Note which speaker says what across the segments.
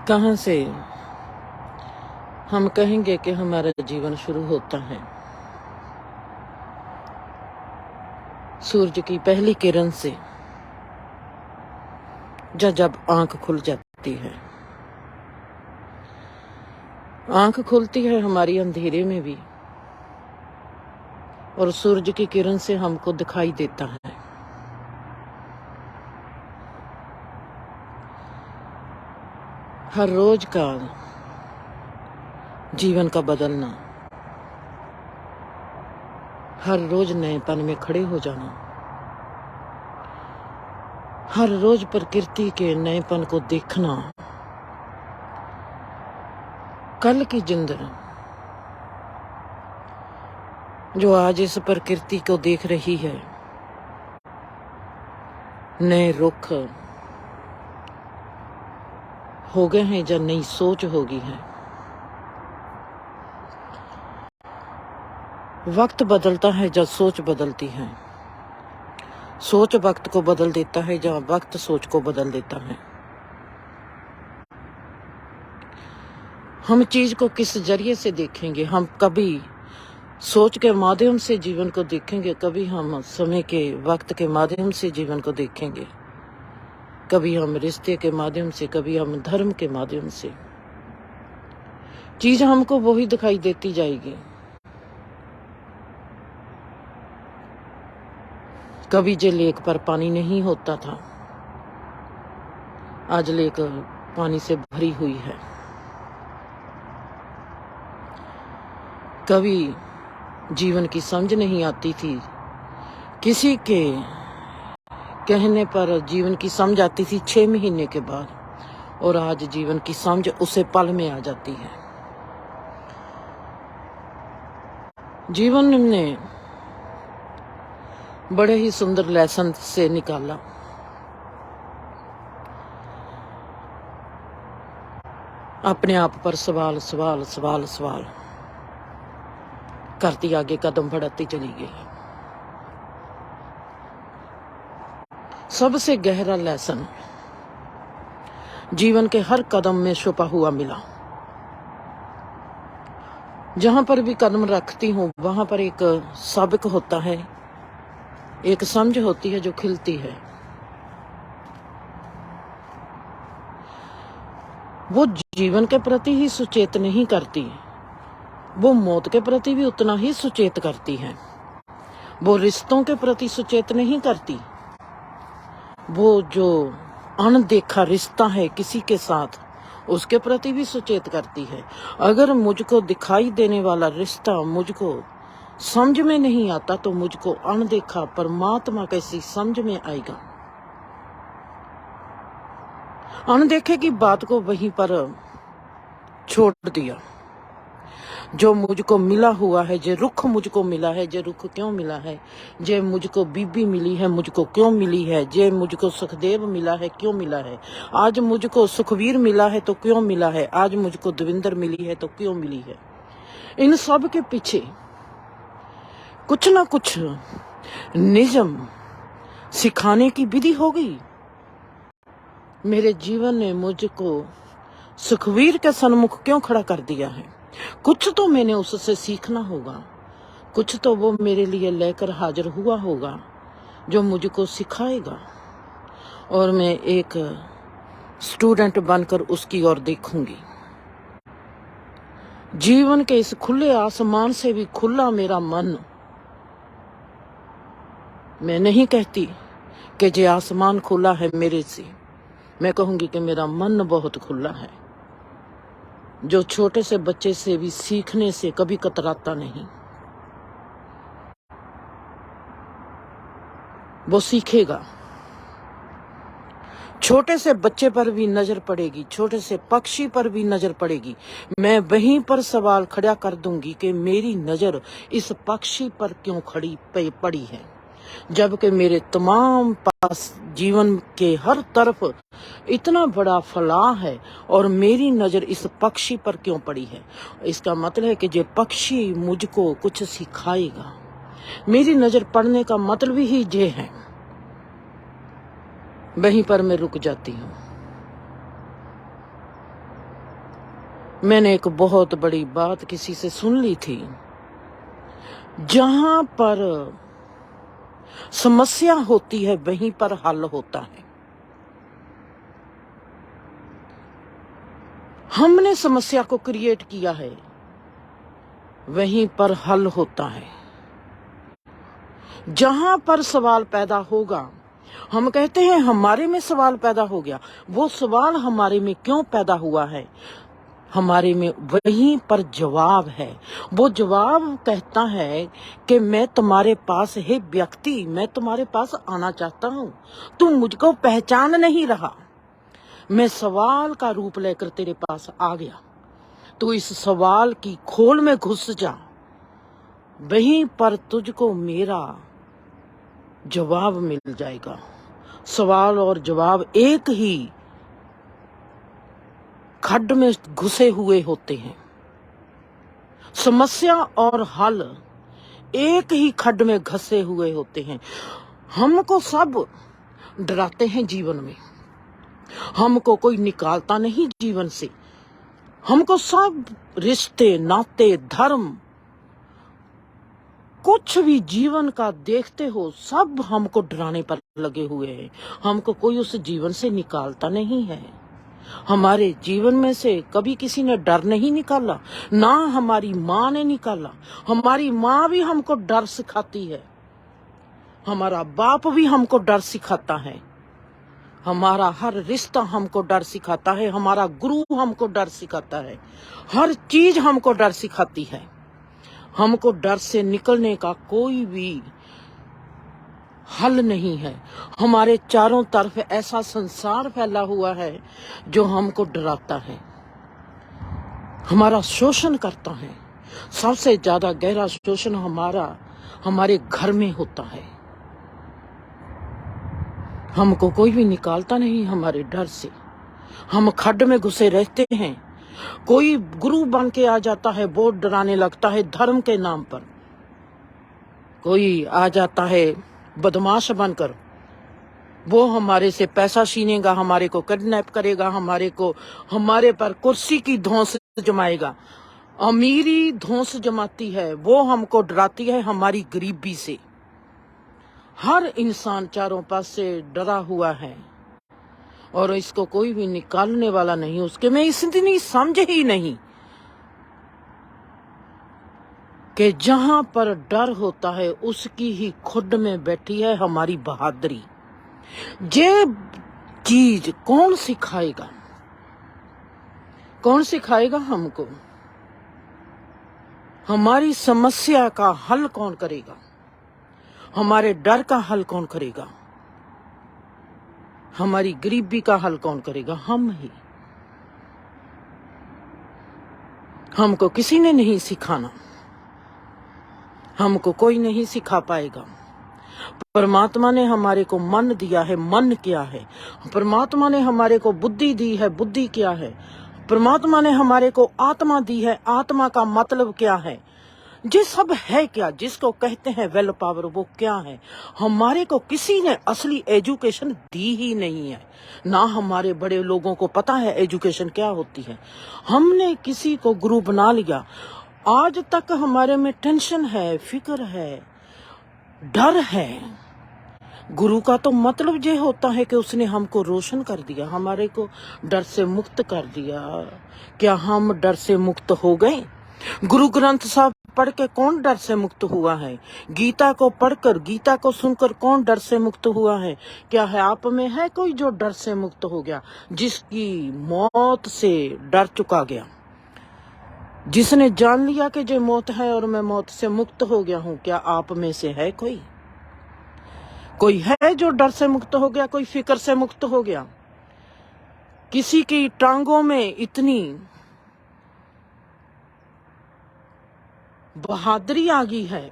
Speaker 1: कहाँ से हम कहेंगे कि हमारा जीवन शुरू होता है? सूरज की पहली किरण से, जब आंख खुल जाती है। आंख खुलती है हमारी अंधेरे में भी, और सूरज की किरण से हमको दिखाई देता है। हर रोज का जीवन का बदलना, हर रोज नएपन में खड़े हो जाना, हर रोज प्रकृति के नएपन को देखना, कल की जिंदगी जो आज इस प्रकृति को देख रही है, नए रुख हो गए हैं या नई सोच होगी है। वक्त बदलता है जब सोच बदलती है। सोच वक्त को बदल देता है जहाँ वक्त सोच को बदल देता है। हम चीज को किस जरिए से देखेंगे? हम कभी सोच के माध्यम से जीवन को देखेंगे, कभी हम समय के वक्त के माध्यम से जीवन को देखेंगे, कभी हम रिश्ते के माध्यम से, कभी हम धर्म के माध्यम से। चीज हमको वही दिखाई देती जाएगी। कभी जे लेक पर पानी नहीं होता था, आज लेक पानी से भरी हुई है। कभी जीवन की समझ नहीं आती थी, किसी के कहने पर जीवन की समझ आती थी 6 महीने के बाद, और आज जीवन की समझ उसे पल में आ जाती है। जीवन ने बड़े ही सुंदर लेसन से निकाला। अपने आप पर सवाल सवाल सवाल सवाल करती आगे कदम बढ़ाती चली गई। सबसे गहरा लेसन जीवन के हर कदम में छुपा हुआ मिला। जहां पर भी कदम रखती हूँ वहां पर एक सबक होता है, एक समझ होती है जो खिलती है। वो जीवन के प्रति ही सुचेत नहीं करती, वो मौत के प्रति भी उतना ही सुचेत करती है। वो रिश्तों के प्रति सुचेत नहीं करती, वो जो अनदेखा रिश्ता है किसी के साथ, उसके प्रति भी सुचेत करती है। अगर मुझको दिखाई देने वाला रिश्ता मुझको समझ में नहीं आता तो मुझको अनदेखा परमात्मा कैसी समझ में आएगा? अनदेखे की बात को वहीं पर छोड़ दिया। जो मुझको मिला हुआ है, जो रुख मुझको मिला है, जो रुख क्यों मिला है, जे मुझको बीबी मिली है मुझको क्यों मिली है, जे मुझको सुखदेव मिला है क्यों मिला है, आज मुझको सुखवीर मिला है तो क्यों मिला है, आज मुझको देविंदर मिली है तो क्यों मिली है। इन सब के पीछे कुछ ना कुछ निजम सिखाने की विधि हो गई। मेरे जीवन ने मुझको सुखवीर के सन्मुख क्यों खड़ा कर दिया है? कुछ तो मैंने उससे सीखना होगा, कुछ तो वो मेरे लिए लेकर हाजिर हुआ होगा जो मुझको सिखाएगा, और मैं एक स्टूडेंट बनकर उसकी ओर देखूंगी। जीवन के इस खुले आसमान से भी खुला मेरा मन। मैं नहीं कहती कि जे आसमान खुला है मेरे से, मैं कहूंगी कि मेरा मन बहुत खुला है, जो छोटे से बच्चे से भी सीखने से कभी कतराता नहीं। वो सीखेगा। छोटे से बच्चे पर भी नजर पड़ेगी, छोटे से पक्षी पर भी नजर पड़ेगी। मैं वहीं पर सवाल खड़ा कर दूंगी कि मेरी नजर इस पक्षी पर क्यों खड़ी पड़ी है, जबकि मेरे तमाम पास जीवन के हर तरफ इतना बड़ा फलाह है और मेरी नजर इस पक्षी पर क्यों पड़ी है। इसका मतलब है कि जो पक्षी मुझको कुछ सिखाएगा। मेरी नजर पड़ने का मतलब ही ये है। वहीं पर मैं रुक जाती हूँ। मैंने एक बहुत बड़ी बात किसी से सुन ली थी, जहां पर समस्या होती है वहीं पर हल होता है। हमने समस्या को क्रिएट किया है, वहीं पर हल होता है। जहां पर सवाल पैदा होगा, हम कहते हैं हमारे में सवाल पैदा हो गया, वो सवाल हमारे में क्यों पैदा हुआ है, हमारे में वहीं पर जवाब है। वो जवाब कहता है कि मैं तुम्हारे पास, हे व्यक्ति, मैं तुम्हारे पास आना चाहता हूँ, तुम मुझको पहचान नहीं रहा, मैं सवाल का रूप लेकर तेरे पास आ गया, तो इस सवाल की खोल में घुस जा, वहीं पर तुझको मेरा जवाब मिल जाएगा। सवाल और जवाब एक ही खड्ड में घुसे हुए होते हैं। समस्या और हल एक ही खड्ड में घसे हुए होते हैं। हमको सब डराते हैं जीवन में, हमको कोई निकालता नहीं जीवन से। हमको सब रिश्ते, नाते, धर्म, कुछ भी जीवन का देखते हो, सब हमको डराने पर लगे हुए हैं। हमको कोई उस जीवन से निकालता नहीं है। हमारे जीवन में से कभी किसी ने डर नहीं निकाला, ना हमारी माँ ने निकाला। हमारी माँ भी हमको डर सिखाती है, हमारा बाप भी हमको डर सिखाता है, हमारा हर रिश्ता हमको डर सिखाता है, हमारा गुरु हमको डर सिखाता है, हर चीज हमको डर सिखाती है। हमको डर से निकलने का कोई भी हल नहीं है। हमारे चारों तरफ ऐसा संसार फैला हुआ है जो हमको डराता है, हमारा शोषण करता है। सबसे ज्यादा गहरा शोषण हमारे घर में होता है। हमको कोई भी निकालता नहीं हमारे डर से। हम खड्ड में घुसे रहते हैं। कोई गुरु बन के आ जाता है, वो डराने लगता है धर्म के नाम पर। कोई आ जाता है बदमाश बनकर, वो हमारे से पैसा छीनेगा, हमारे को किडनैप करेगा, हमारे पर कुर्सी की धौंस जमाएगा। अमीरी धौंस जमाती है, वो हमको डराती है हमारी गरीबी से। हर इंसान चारों पास से डरा हुआ है और इसको कोई भी निकालने वाला नहीं। उसके में इतनी समझ ही नहीं कि जहां पर डर होता है उसकी ही खुद में बैठी है हमारी बहादुरी। ये चीज कौन सिखाएगा? कौन सिखाएगा हमको? हमारी समस्या का हल कौन करेगा? हमारे डर का हल कौन करेगा? हमारी गरीबी का हल कौन करेगा? हम ही। हमको किसी ने नहीं सिखाना, हमको कोई नहीं सिखा पाएगा। परमात्मा ने हमारे को मन दिया है। मन क्या है? परमात्मा ने हमारे को बुद्धि दी है। बुद्धि क्या है? परमात्मा ने हमारे को आत्मा दी है। आत्मा का मतलब क्या है? ये सब है क्या? जिसको कहते हैं विल पावर, वो क्या है? हमारे को किसी ने असली एजुकेशन दी ही नहीं है। ना हमारे बड़े लोगों को पता है एजुकेशन क्या होती है। हमने किसी को गुरु बना लिया। आज तक हमारे में टेंशन है, फिक्र है, डर है। गुरु का तो मतलब ये होता है कि उसने हमको रोशन कर दिया, हमारे को डर से मुक्त कर दिया। क्या हम डर से मुक्त हो गए? गुरु ग्रंथ साहब पढ़ के कौन डर से मुक्त हुआ है? गीता को पढ़कर, गीता को सुनकर कौन डर से मुक्त हुआ है? क्या है आप में है कोई जो डर से मुक्त हो गया? जिसकी मौत से डर चुका गया, जिसने जान लिया कि ये मौत है और मैं मौत से मुक्त हो गया हूं, क्या आप में से है कोई? कोई है जो डर से मुक्त हो गया? कोई फिक्र से मुक्त हो गया? किसी की टांगों में इतनी बहादुरी आ गई है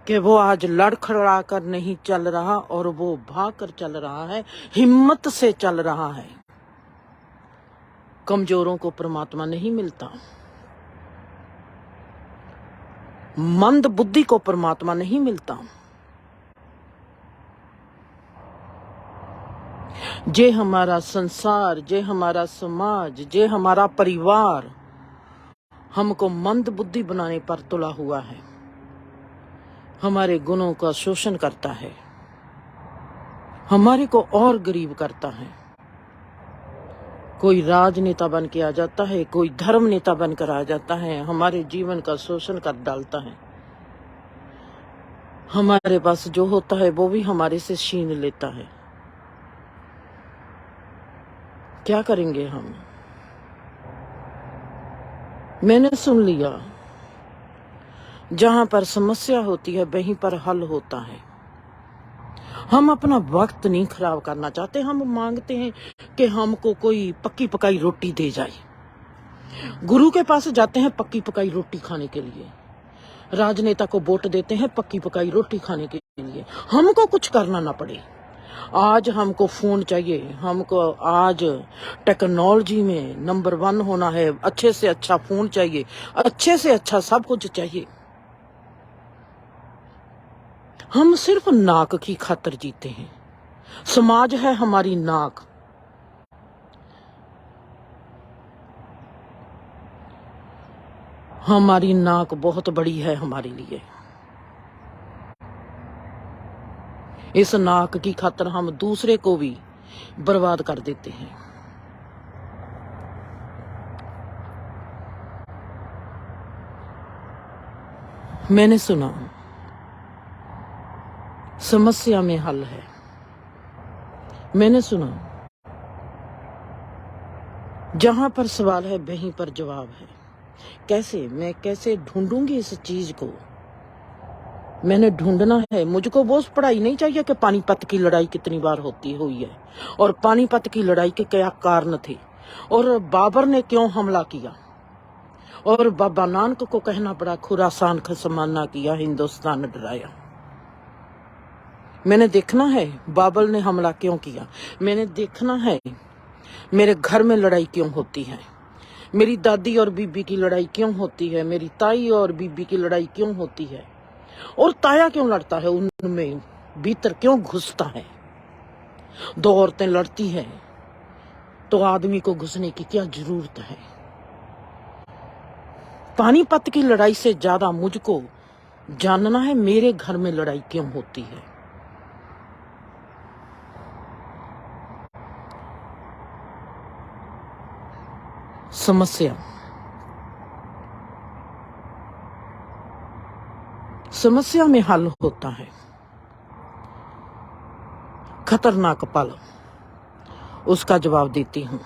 Speaker 1: कि वो आज लड़खड़ा कर नहीं चल रहा और वो भाग कर चल रहा है, हिम्मत से चल रहा है। कमजोरों को परमात्मा नहीं मिलता, मंद बुद्धि को परमात्मा नहीं मिलता। जे हमारा संसार, जे हमारा समाज, जे हमारा परिवार हमको मंद बुद्धि बनाने पर तुला हुआ है, हमारे गुणों का शोषण करता है, हमारे को और गरीब करता है। कोई राजनेता बन के आ जाता है, कोई धर्म नेता बनकर आ जाता है, हमारे जीवन का शोषण कर डालता है। हमारे पास जो होता है वो भी हमारे से छीन लेता है। क्या करेंगे हम? मैंने सुन लिया, जहां पर समस्या होती है वहीं पर हल होता है। हम अपना वक्त नहीं खराब करना चाहते। हम मांगते हैं कि हमको कोई पक्की पकाई रोटी दे जाए। गुरु के पास जाते हैं पक्की पकाई रोटी खाने के लिए, राजनेता को वोट देते हैं पक्की पकाई रोटी खाने के लिए। हमको कुछ करना ना पड़े। आज हमको फोन चाहिए, हमको आज टेक्नोलॉजी में नंबर 1 होना है, अच्छे से अच्छा फोन चाहिए, अच्छे से अच्छा सब कुछ चाहिए। हम सिर्फ नाक की खातिर जीते हैं। समाज है हमारी नाक। हमारी नाक बहुत बड़ी है हमारे लिए। इस नाक की खातिर हम दूसरे को भी बर्बाद कर देते हैं। मैंने सुना समस्या में हल है। मैंने सुना जहां पर सवाल है वहीं पर जवाब है। कैसे? मैं कैसे ढूंढूंगी इस चीज को? मैंने ढूंढना है। मुझको वो पढ़ाई नहीं चाहिए कि पानीपत की लड़ाई कितनी बार हुई है और पानीपत की लड़ाई के क्या कारण थे और बाबर ने क्यों हमला किया और बाबा नानक को कहना पड़ा खुरासान का सामना किया, हिंदुस्तान डराया। मैंने देखना है बाबर ने हमला क्यों किया। मैंने देखना है मेरे घर में लड़ाई क्यों होती है, मेरी दादी और बीबी की लड़ाई क्यों होती है, मेरी ताई और बीबी की लड़ाई क्यों होती है और ताया क्यों लड़ता है, उनमें भीतर क्यों घुसता है। 2 औरतें लड़ती है तो आदमी को घुसने की क्या जरूरत है। पानीपत की लड़ाई से ज्यादा मुझको जानना है मेरे घर में लड़ाई क्यों होती है। समस्या में हल होता है। खतरनाक पल, उसका जवाब देती हूं।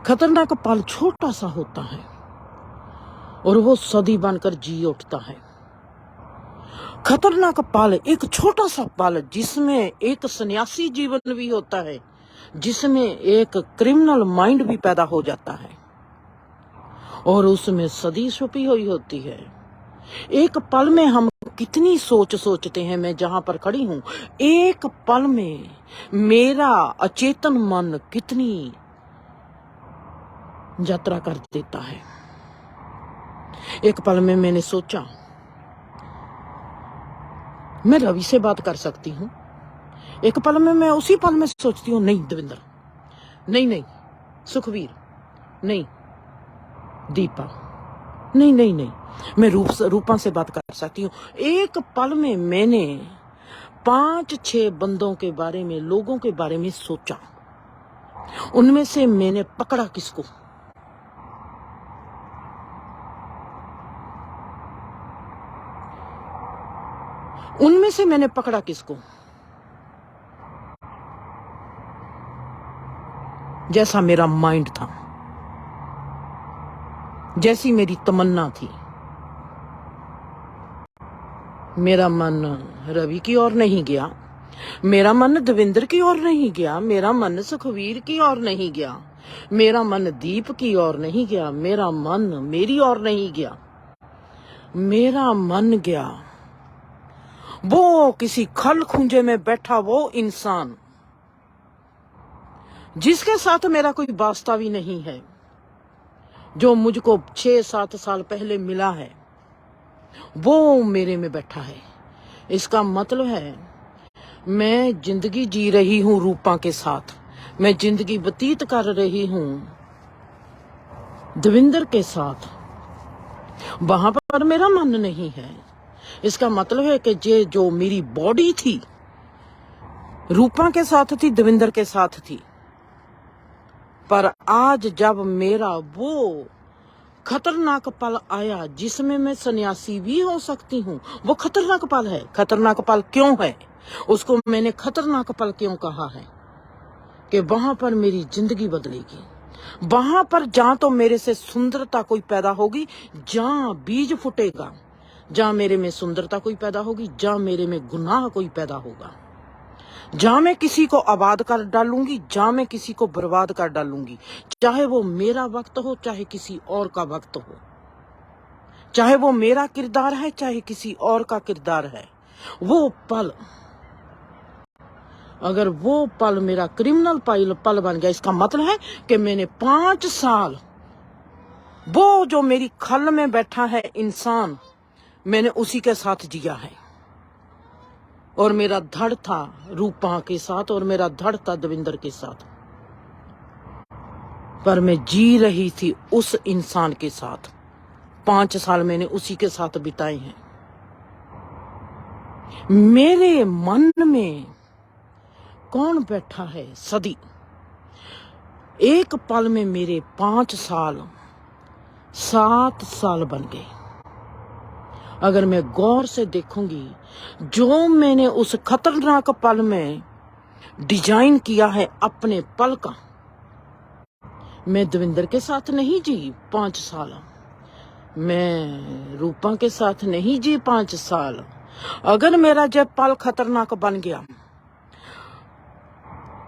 Speaker 1: खतरनाक पल छोटा सा होता है और वो सदी बनकर जी उठता है। खतरनाक पल एक छोटा सा पल जिसमें एक सन्यासी जीवन भी होता है, जिसमें एक क्रिमिनल माइंड भी पैदा हो जाता है और उसमें सदी छुपी हुई होती है। एक पल में हम कितनी सोच सोचते हैं। मैं जहां पर खड़ी हूं, एक पल में मेरा अचेतन मन कितनी यात्रा कर देता है। एक पल में मैंने सोचा मैं रवि से बात कर सकती हूँ। एक पल में मैं उसी पल में सोचती हूँ नहीं दविंदर, नहीं सुखवीर, नहीं दीपा, नहीं मैं रूपा से बात कर सकती हूँ। एक पल में मैंने 5-6 बंदों के बारे में, लोगों के बारे में सोचा। उनमें से मैंने पकड़ा किसको? उनमें से मैंने पकड़ा किसको? जैसा मेरा माइंड था, जैसी मेरी तमन्ना थी। मेरा मन रवि की ओर नहीं गया, मेरा मन दविंदर की ओर नहीं गया, मेरा मन सुखवीर की ओर नहीं गया, मेरा मन दीप की ओर नहीं गया, मेरा मन मेरी ओर नहीं गया। मेरा मन गया वो किसी खल खुंजे में बैठा वो इंसान जिसके साथ मेरा कोई वास्ता भी नहीं है, जो मुझको 6-7 साल पहले मिला है, वो मेरे में बैठा है। इसका मतलब है मैं जिंदगी जी रही हूँ रूपा के साथ, मैं जिंदगी व्यतीत कर रही हूँ दविंदर के साथ। वहां पर मेरा मन नहीं है। इसका मतलब है कि ये जो मेरी बॉडी थी रूपा के साथ थी, दविंदर के साथ थी, पर आज जब मेरा वो खतरनाक पल आया जिसमें मैं सन्यासी भी हो सकती हूँ, वो खतरनाक पल है। खतरनाक पल क्यों है? उसको मैंने खतरनाक पल क्यों कहा है? कि वहां पर मेरी जिंदगी बदलेगी। वहां पर जहां तो मेरे से सुंदरता कोई पैदा होगी, जहां बीज फुटेगा, जहां मेरे में सुंदरता कोई पैदा होगी, जहां मेरे में गुनाह कोई पैदा होगा, जहां मैं किसी को आबाद कर डालूंगी, जहां मैं किसी को बर्बाद कर डालूंगी, चाहे वो मेरा वक्त हो, चाहे किसी और का वक्त हो, चाहे वो मेरा किरदार है, चाहे किसी और का किरदार है, वो पल, अगर वो पल मेरा क्रिमिनल पल बन गया, इसका मतलब है कि मैंने 5 साल वो जो मेरी खल में बैठा है इंसान, मैंने उसी के साथ जिया है। और मेरा धड़ था रूपा के साथ, और मेरा धड़ था दविंदर के साथ, पर मैं जी रही थी उस इंसान के साथ। 5 साल मैंने उसी के साथ बिताए हैं। मेरे मन में कौन बैठा है सदी? एक पल में मेरे 5 साल 7 साल बन गए। अगर मैं गौर से देखूंगी, जो मैंने उस खतरनाक पल में डिजाइन किया है अपने पल का, मैं दविंदर के साथ नहीं जी 5 साल, मैं रूपा के साथ नहीं जी 5 साल। अगर मेरा जब पल खतरनाक बन गया,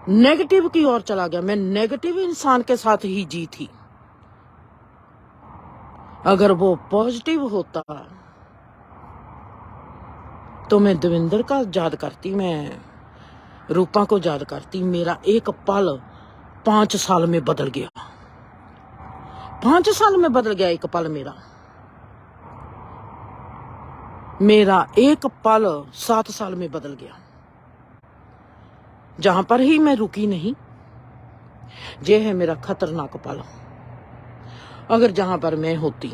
Speaker 1: नेगेटिव की ओर चला गया, मैं नेगेटिव इंसान के साथ ही जी थी। अगर वो पॉजिटिव होता तो मैं दविंदर का याद करती, मैं रूपा को याद करती। मेरा एक पल 5 साल में बदल गया। 5 साल में बदल गया एक पल मेरा। मेरा एक पल 7 साल में बदल गया। जहां पर ही मैं रुकी नहीं, ये है मेरा खतरनाक पल। अगर जहां पर मैं होती,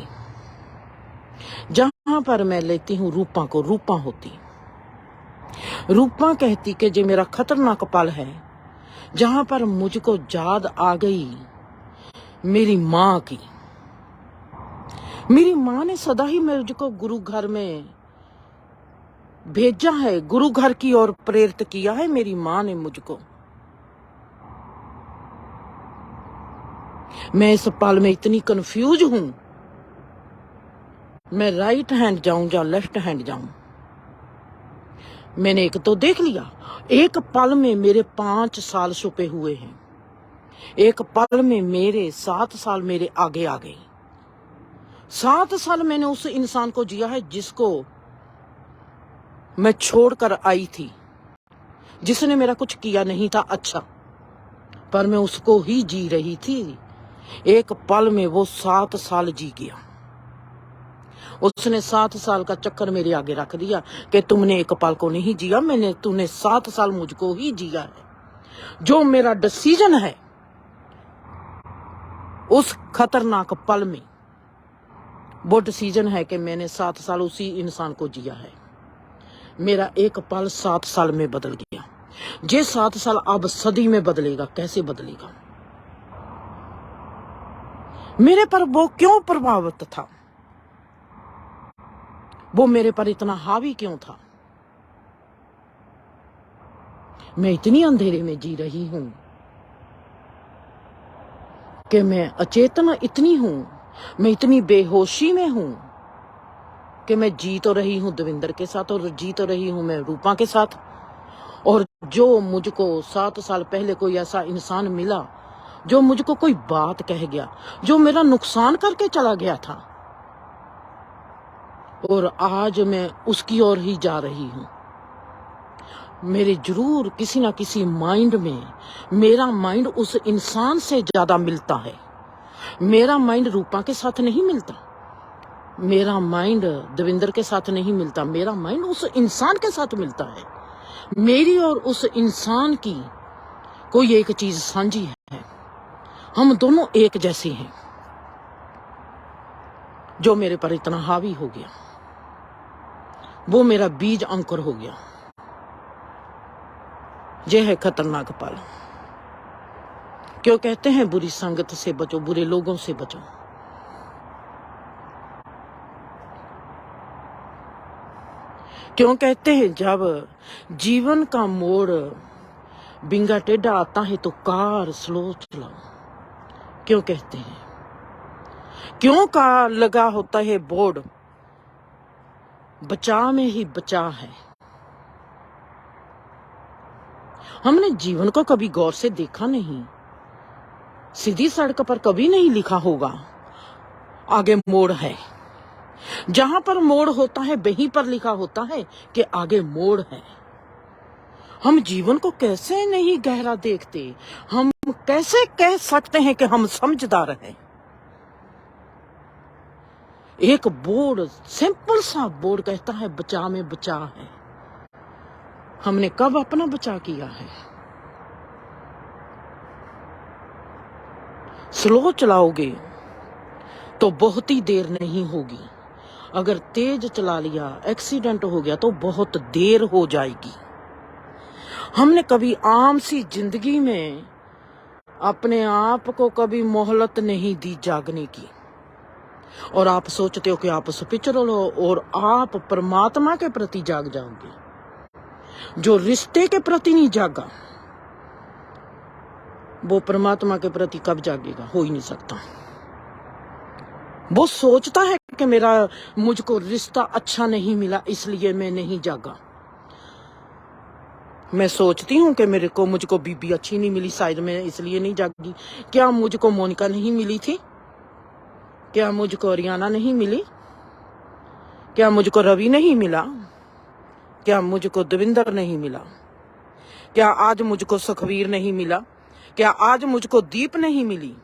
Speaker 1: जहां पर मैं लेती हूं रूपा को, रूपा होती, रूपा कहती कि ये मेरा खतरनाक पल है, जहां पर मुझको याद आ गई मेरी माँ की। मेरी माँ ने सदा ही मुझको गुरु घर में भेजा है, गुरु घर की ओर प्रेरित किया है मेरी माँ ने मुझको। मैं इस पल में इतनी कंफ्यूज हूं, मैं राइट हैंड जाऊं या लेफ्ट हैंड जाऊं। मैंने एक तो देख लिया, एक पल में मेरे 5 साल छुपे हुए हैं। एक पल में मेरे 7 साल मेरे आगे आ गए। 7 साल मैंने उस इंसान को जिया है जिसको मैं छोड़कर आई थी, जिसने मेरा कुछ किया नहीं था अच्छा, पर मैं उसको ही जी रही थी। एक पल में वो 7 साल जी गया। उसने 7 साल का चक्कर मेरे आगे रख दिया कि तुमने एक पल को नहीं जिया, तूने 7 साल मुझको ही जिया है। जो मेरा डिसीजन है उस खतरनाक पल में, वो डिसीजन है कि मैंने 7 साल उसी इंसान को जिया है। मेरा एक पल 7 साल में बदल गया। ये 7 साल अब सदी में बदलेगा। कैसे बदलेगा? मेरे पर वो क्यों प्रभावित था? वो मेरे पर इतना हावी क्यों था? मैं इतनी अंधेरे में जी रही हूं कि मैं अचेतन इतनी हूं, मैं इतनी बेहोशी में हूं कि मैं जी तो रही हूं दविंदर के साथ, और जी तो रही हूं मैं रूपा के साथ। और जो मुझको 7 साल पहले कोई ऐसा इंसान मिला, जो मुझको कोई बात कह गया, जो मेरा नुकसान करके चला गया था, और आज मैं उसकी ओर ही जा रही हूं। मेरे जरूर किसी ना किसी माइंड में, मेरा माइंड उस इंसान से ज्यादा मिलता है। मेरा माइंड रूपा के साथ नहीं मिलता, मेरा माइंड दविंदर के साथ नहीं मिलता, मेरा माइंड उस इंसान के साथ मिलता है मेरी और उस इंसान की कोई एक चीज साझी है, हम दोनों एक जैसे हैं। जो मेरे पर इतना हावी हो गया, वो मेरा बीज अंकुर हो गया। यह है खतरनाक पल। क्यों कहते हैं बुरी संगत से बचो, बुरे लोगों से बचो। क्यों कहते हैं जब जीवन का मोड़ बिंगा टेढ़ा आता है तो कार स्लो चलाओ। क्यों कहते हैं, क्यों का लगा होता है बोर्ड, बचा में ही बचा है। हमने जीवन को कभी गौर से देखा नहीं। सीधी सड़क पर कभी नहीं लिखा होगा आगे मोड़ है। जहां पर मोड़ होता है वहीं पर लिखा होता है कि आगे मोड़ है। हम जीवन को कैसे नहीं गहरा देखते, हम कैसे कह सकते हैं कि हम समझदार हैं। एक बोर्ड, सिंपल सा बोर्ड कहता है बचा में बचा है। हमने कब अपना बचा किया है? स्लो चलाओगे तो बहुत ही देर नहीं होगी, अगर तेज चला लिया, एक्सीडेंट हो गया तो बहुत देर हो जाएगी। हमने कभी आम सी जिंदगी में अपने आप को कभी मोहलत नहीं दी जागने की। और आप सोचते हो कि आप स्पिरिचुअल हो और आप परमात्मा के प्रति जाग जाओगे। जो रिश्ते के प्रति नहीं जागा, वो परमात्मा के प्रति कब जागेगा? हो ही नहीं सकता। वो सोचता है कि मुझको रिश्ता अच्छा नहीं मिला इसलिए मैं नहीं जागा। मैं सोचती हूँ कि मुझको बीबी अच्छी नहीं मिली, शायद मैं इसलिए नहीं जागी। क्या मुझको मोनिका नहीं मिली थी? क्या मुझको अरियाना नहीं मिली? क्या मुझको रवि नहीं मिला? क्या मुझको देविंदर नहीं मिला? क्या आज मुझको सुखवीर नहीं मिला? क्या आज मुझको दीप नहीं मिली?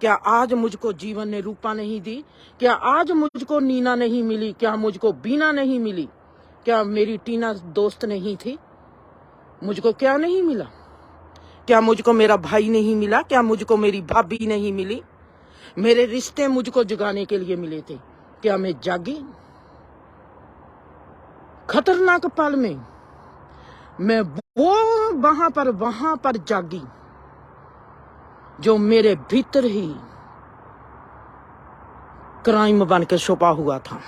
Speaker 1: क्या आज मुझको जीवन ने रूपा नहीं दी? क्या आज मुझको नीना नहीं मिली? क्या मुझको बीना नहीं मिली? क्या मेरी टीना दोस्त नहीं थी? मुझको क्या नहीं मिला? क्या मुझको मेरा भाई नहीं मिला? क्या मुझको मेरी भाभी नहीं मिली? मेरे रिश्ते मुझको जगाने के लिए मिले थे। क्या मैं जागी? खतरनाक पल में मैं वो वहां पर जागी जो मेरे भीतर ही क्राइम बन के छुपा हुआ था।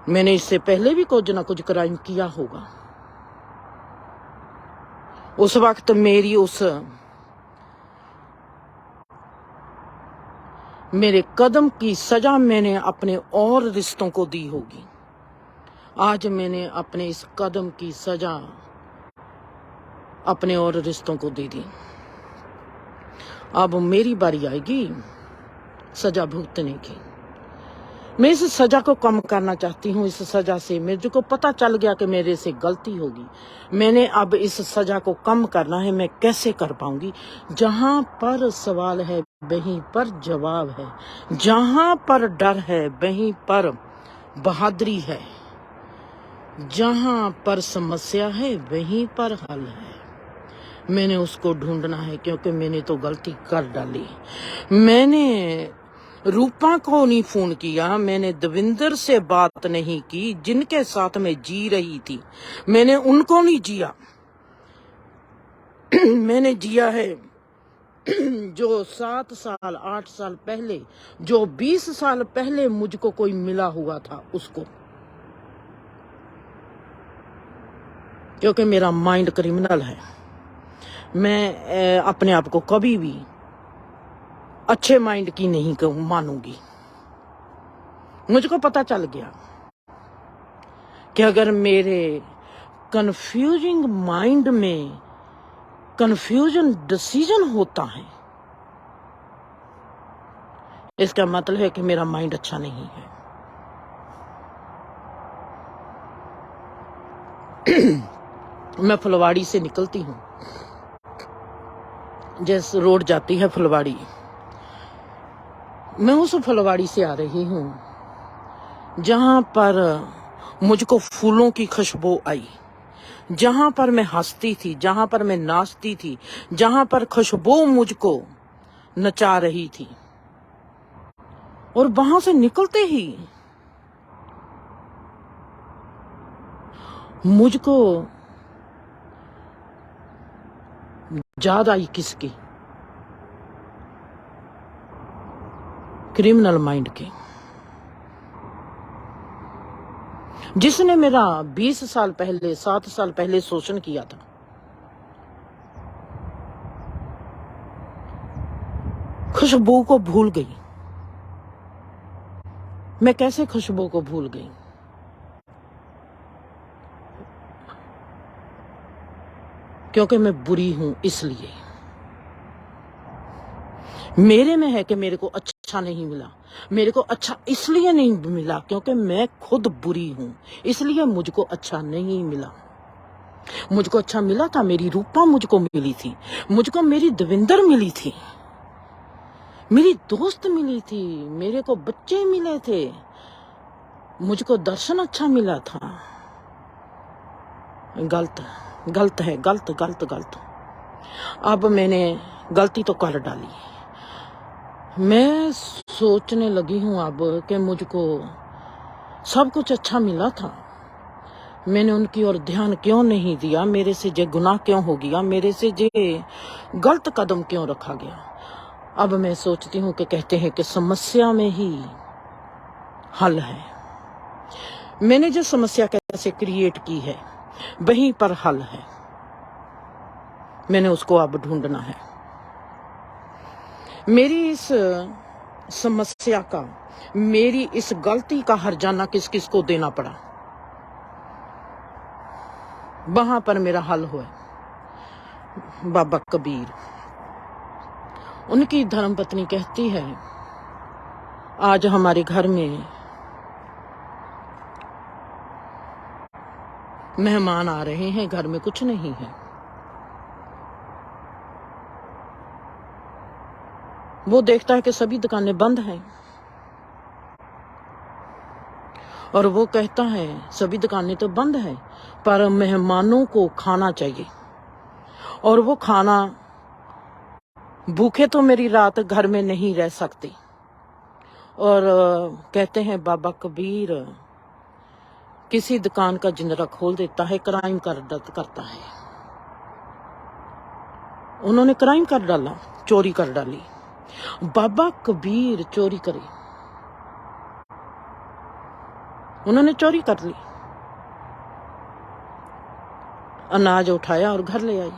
Speaker 1: मैंने इससे पहले भी कुछ ना कुछ क्राइम किया होगा। उस वक्त मेरे कदम की सजा मैंने अपने और रिश्तों को दी होगी। आज मैंने अपने इस कदम की सजा अपने और रिश्तों को दे दी। अब मेरी बारी आएगी सजा भुगतने की। मैं इस सजा को कम करना चाहती हूँ। इस सजा से मेरे को पता चल गया कि मेरे से गलती होगी। मैंने अब इस सजा को कम करना है। मैं कैसे कर पाऊंगी? जहां पर सवाल है वहीं पर जवाब है, जहां पर डर है वहीं पर बहादुरी है, जहां पर समस्या है वहीं पर हल है। मैंने उसको ढूंढना है, क्योंकि मैंने तो गलती कर डाली। मैंने रूपा को नहीं फोन किया, मैंने देविंदर से बात नहीं की जिनके साथ मैं जी रही थी। मैंने उनको नहीं जिया। मैंने जिया है जो 7 साल 8 साल पहले, जो 20 साल पहले मुझको कोई मिला हुआ था उसको। क्योंकि मेरा माइंड क्रिमिनल है। मैं अपने आप को कभी भी अच्छे माइंड की नहीं मानूंगी। मुझको पता चल गया कि अगर मेरे कंफ्यूजिंग माइंड में कंफ्यूजन डिसीजन होता है, इसका मतलब है कि मेरा माइंड अच्छा नहीं है। मैं फुलवाड़ी से निकलती हूँ, जैसे रोड जाती है फुलवाड़ी, मैं उस फुलवाड़ी से आ रही हूँ जहां पर मुझको फूलों की खुशबू आई। जहां पर मैं हंसती थी, जहां पर मैं नाचती थी, जहां पर खुशबू मुझको नचा रही थी, और वहां से निकलते ही मुझको याद आई किसकी? क्रिमिनल माइंड की, जिसने मेरा 20 साल पहले, 7 साल पहले शोषण किया था। खुशबू को भूल गई। मैं कैसे खुशबू को भूल गई? क्योंकि मैं बुरी हूं, इसलिए। मेरे में है कि मेरे को अच्छा नहीं मिला। मेरे को अच्छा इसलिए नहीं मिला क्योंकि मैं खुद बुरी हूं, इसलिए मुझको अच्छा नहीं मिला। मुझको अच्छा मिला था, मेरी रूपा मुझको मिली थी, मुझको मेरी दविंदर मिली थी, मेरी दोस्त मिली थी, मेरे को बच्चे मिले थे, मुझको दर्शन अच्छा मिला था। गलत गलत है, गलत गलत गलत। अब मैंने गलती तो कर डाली। मैं सोचने लगी हूं अब कि मुझको सब कुछ अच्छा मिला था, मैंने उनकी ओर ध्यान क्यों नहीं दिया? मेरे से जे गुनाह क्यों हो गया? मेरे से जे गलत कदम क्यों रखा गया? अब मैं सोचती हूँ कि कहते हैं कि समस्या में ही हल है। मैंने जो समस्या कैसे क्रिएट की है, वहीं पर हल है। मैंने उसको अब ढूंढना है। मेरी इस समस्या का, मेरी इस गलती का हर्जाना किस किस को देना पड़ा, वहां पर मेरा हल हुआ। बाबा कबीर, उनकी धर्मपत्नी कहती है, आज हमारे घर में मेहमान आ रहे हैं, घर में कुछ नहीं है। वो देखता है कि सभी दुकानें बंद हैं, और वो कहता है सभी दुकानें तो बंद हैं, पर मेहमानों को खाना चाहिए, और वो खाना भूखे तो मेरी रात घर में नहीं रह सकते। और कहते हैं बाबा कबीर किसी दुकान का जिंदरा खोल देता है, क्राइम करता है। उन्होंने क्राइम कर डाला, चोरी कर डाली। बाबा कबीर चोरी करे, उन्होंने चोरी कर ली, अनाज उठाया और घर ले आई,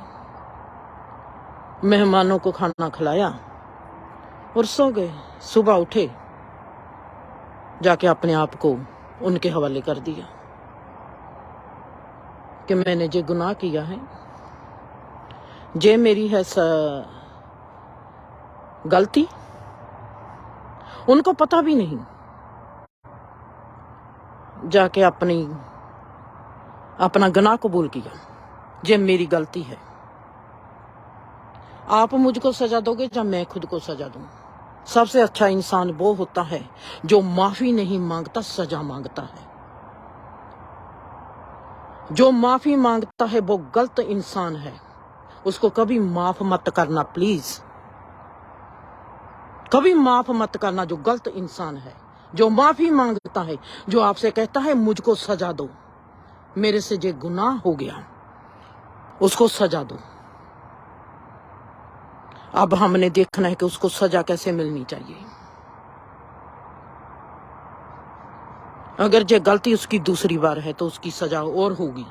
Speaker 1: मेहमानों को खाना खिलाया और सो गए। सुबह उठे, जाके अपने आप को उनके हवाले कर दिया कि मैंने जे गुनाह किया है, जे मेरी है गलती, उनको पता भी नहीं, जाके अपना गुनाह कबूल किया, जे मेरी गलती है। आप मुझको सजा दोगे या मैं खुद को सजा दूं? सबसे अच्छा इंसान वो होता है जो माफी नहीं मांगता, सजा मांगता है। जो माफी मांगता है वो गलत इंसान है, उसको कभी माफ मत करना प्लीज, कभी माफ मत करना। जो गलत इंसान है, जो माफी मांगता है, जो आपसे कहता है मुझको सजा दो, मेरे से जो गुनाह हो गया उसको सजा दो। अब हमने देखना है कि उसको सजा कैसे मिलनी चाहिए। अगर जो गलती उसकी दूसरी बार है तो उसकी सजा और होगी,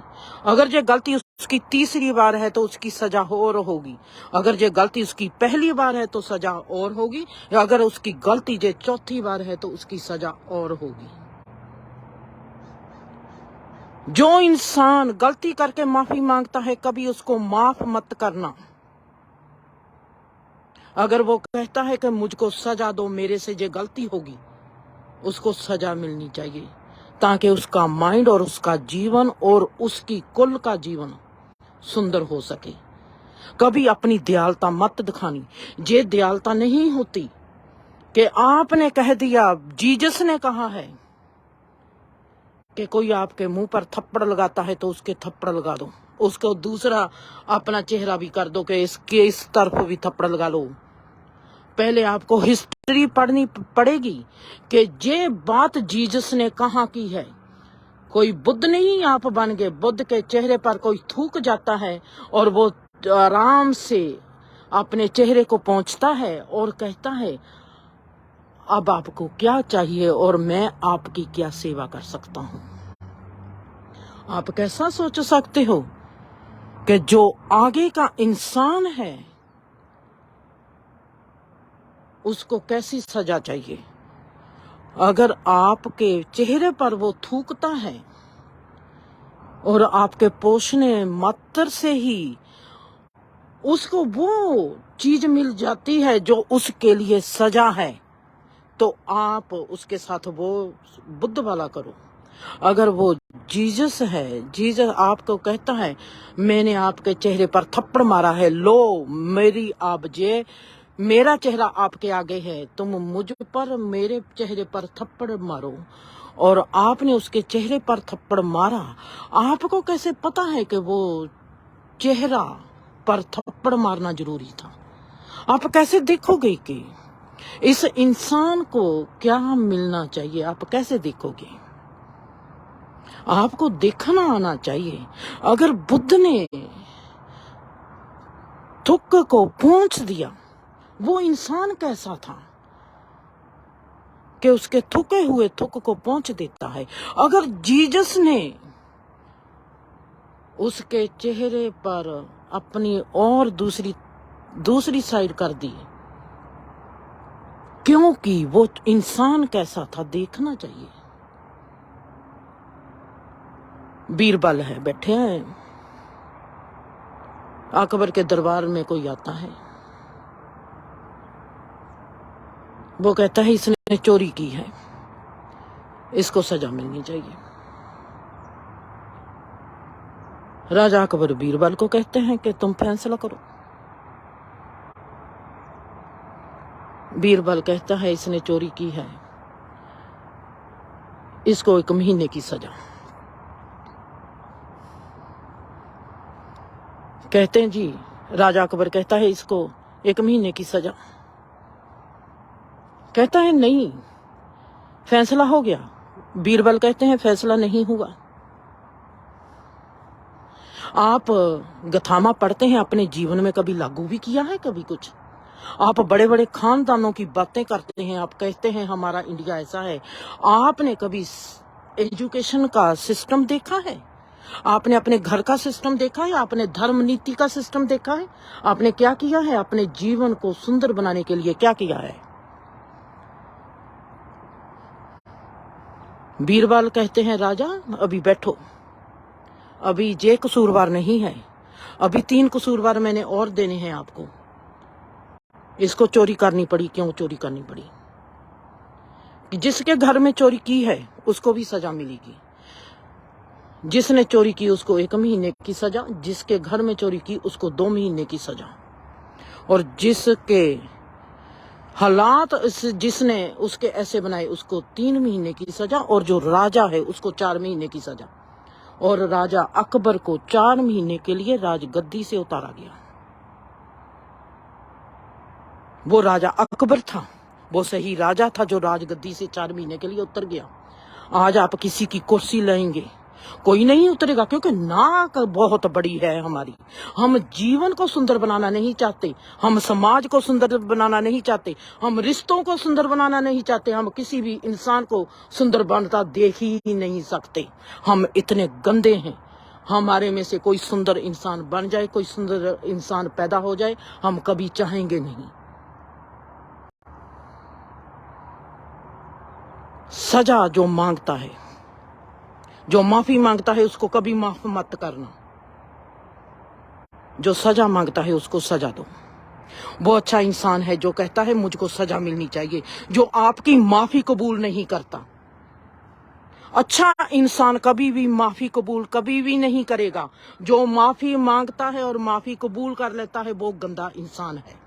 Speaker 1: अगर जो गलती उसकी तीसरी बार है तो उसकी सजा और होगी, अगर जो गलती उसकी पहली बार है तो सजा और होगी, या अगर उसकी गलती जो चौथी बार है तो उसकी सजा और होगी। जो इंसान गलती करके माफी मांगता है, कभी उसको माफ मत करना। अगर वो कहता है कि मुझको सजा दो, मेरे से जो गलती होगी, उसको सजा मिलनी चाहिए, ताकि उसका माइंड और उसका जीवन और उसकी कुल का जीवन सुंदर हो सके। कभी अपनी दयालता मत दिखानी। ये दयालता नहीं होती कि आपने कह दिया, जीसस ने कहा है कि कोई आपके मुंह पर थप्पड़ लगाता है तो उसके थप्पड़ लगा दो। उसको दूसरा अपना चेहरा भी कर दो कि इसके इस तरफ भी थप्पड़ लगा लो। पहले आपको हिस्ट्री पढ़नी पड़ेगी कि ये बात जीसस ने कहाँ की है। कोई बुद्ध नहीं आप बन गए। बुद्ध के चेहरे पर कोई थूक जाता है और वो आराम से अपने चेहरे को पहुंचता है और कहता है अब आपको क्या चाहिए और मैं आपकी क्या सेवा कर सकता हूं। आप कैसा सोच सकते हो कि जो आगे का इंसान है उसको कैसी सजा चाहिए। अगर आपके चेहरे पर वो थूकता है और आपके पोषणे मात्र से ही उसको वो चीज मिल जाती है जो उसके लिए सजा है, तो आप उसके साथ वो बुद्ध वाला करो। अगर वो जीसस है, जीसस आपको कहता है मैंने आपके चेहरे पर थप्पड़ मारा है, लो मेरी आप जे मेरा चेहरा आपके आगे है, तुम मुझ पर मेरे चेहरे पर थप्पड़ मारो, और आपने उसके चेहरे पर थप्पड़ मारा। आपको कैसे पता है कि वो चेहरा पर थप्पड़ मारना जरूरी था? आप कैसे देखोगे कि इस इंसान को क्या मिलना चाहिए? आप कैसे देखोगे? आपको देखना आना चाहिए। अगर बुद्ध ने थुक को पहुंच दिया, वो इंसान कैसा था कि उसके थुके हुए थुक को पहुंच देता है। अगर जीसस ने उसके चेहरे पर अपनी और दूसरी साइड कर दी, क्योंकि वो इंसान कैसा था देखना चाहिए। बीरबल है, बैठे हैं, अकबर के दरबार में कोई आता है, वो कहता है इसने चोरी की है, इसको सजा मिलनी चाहिए। राजा अकबर बीरबल को कहते हैं कि तुम फैसला करो। बीरबल कहता है इसने चोरी की है, इसको 1 महीने की सजा। कहते हैं जी, राजा अकबर कहता है इसको 1 महीने की सजा। कहता है नहीं, फैसला हो गया। बीरबल कहते हैं फैसला नहीं हुआ। आप गथामा पढ़ते हैं, अपने जीवन में कभी लागू भी किया है? कभी कुछ आप बड़े बड़े खानदानों की बातें करते हैं, आप कहते हैं हमारा इंडिया ऐसा है। आपने कभी एजुकेशन का सिस्टम देखा है? आपने अपने घर का सिस्टम देखा है? आपने धर्म नीति का सिस्टम देखा है? आपने क्या किया है अपने जीवन को सुंदर बनाने के लिए? क्या किया है? बीरबल कहते हैं राजा अभी बैठो, अभी ये कसूरवार नहीं है, अभी 3 कसूरवार मैंने और देने हैं आपको। इसको चोरी करनी पड़ी। क्यों चोरी करनी पड़ी? कि जिसके घर में चोरी की है उसको भी सजा मिलेगी। जिसने चोरी की उसको 1 महीने की सजा, जिसके घर में चोरी की उसको 2 महीने की सजा, और जिसके हालात जिसने उसके ऐसे बनाए उसको 3 महीने की सजा, और जो राजा है उसको 4 महीने की सजा। और राजा अकबर को 4 महीने के लिए राजगद्दी से उतारा गया। वो राजा अकबर था, वो सही राजा था जो राजगद्दी से 4 महीने के लिए उतर गया। आज आप किसी की कुर्सी लेंगे, कोई नहीं उतरेगा, क्योंकि नाक बहुत बड़ी है हमारी। हम जीवन को सुंदर बनाना नहीं चाहते, हम समाज को सुंदर बनाना नहीं चाहते, हम रिश्तों को सुंदर बनाना नहीं चाहते, हम किसी भी इंसान को सुंदर बनता देख ही नहीं सकते। हम इतने गंदे हैं। हमारे में से कोई सुंदर इंसान बन जाए, कोई सुंदर इंसान पैदा हो जाए, हम कभी चाहेंगे नहीं। सजा जो मांगता है, जो माफी मांगता है उसको कभी माफ मत करना। जो सजा मांगता है उसको सजा दो। वो अच्छा इंसान है जो कहता है मुझको सजा मिलनी चाहिए, जो आपकी माफी कबूल नहीं करता। अच्छा इंसान कभी भी माफी कबूल कभी भी नहीं करेगा। जो माफी मांगता है और माफी कबूल कर लेता है वो गंदा इंसान है।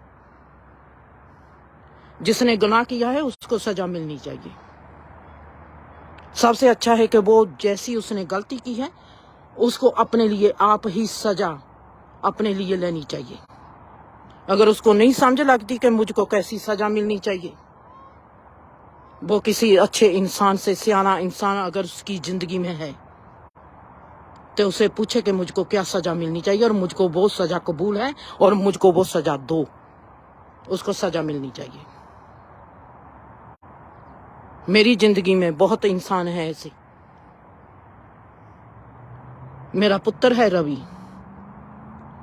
Speaker 1: जिसने गुनाह किया है उसको सजा मिलनी चाहिए। सबसे अच्छा है कि वो जैसी उसने गलती की है उसको अपने लिए आप ही सजा अपने लिए लेनी चाहिए। अगर उसको नहीं समझ लगती कि मुझको कैसी सजा मिलनी चाहिए, वो किसी अच्छे इंसान से, सियाना इंसान अगर उसकी जिंदगी में है, तो उसे पूछे कि मुझको क्या सजा मिलनी चाहिए और मुझको वो सजा कबूल है और मुझको वो सजा दो। उसको सजा मिलनी चाहिए। मेरी जिंदगी में बहुत इंसान है ऐसे। मेरा पुत्र है रवि,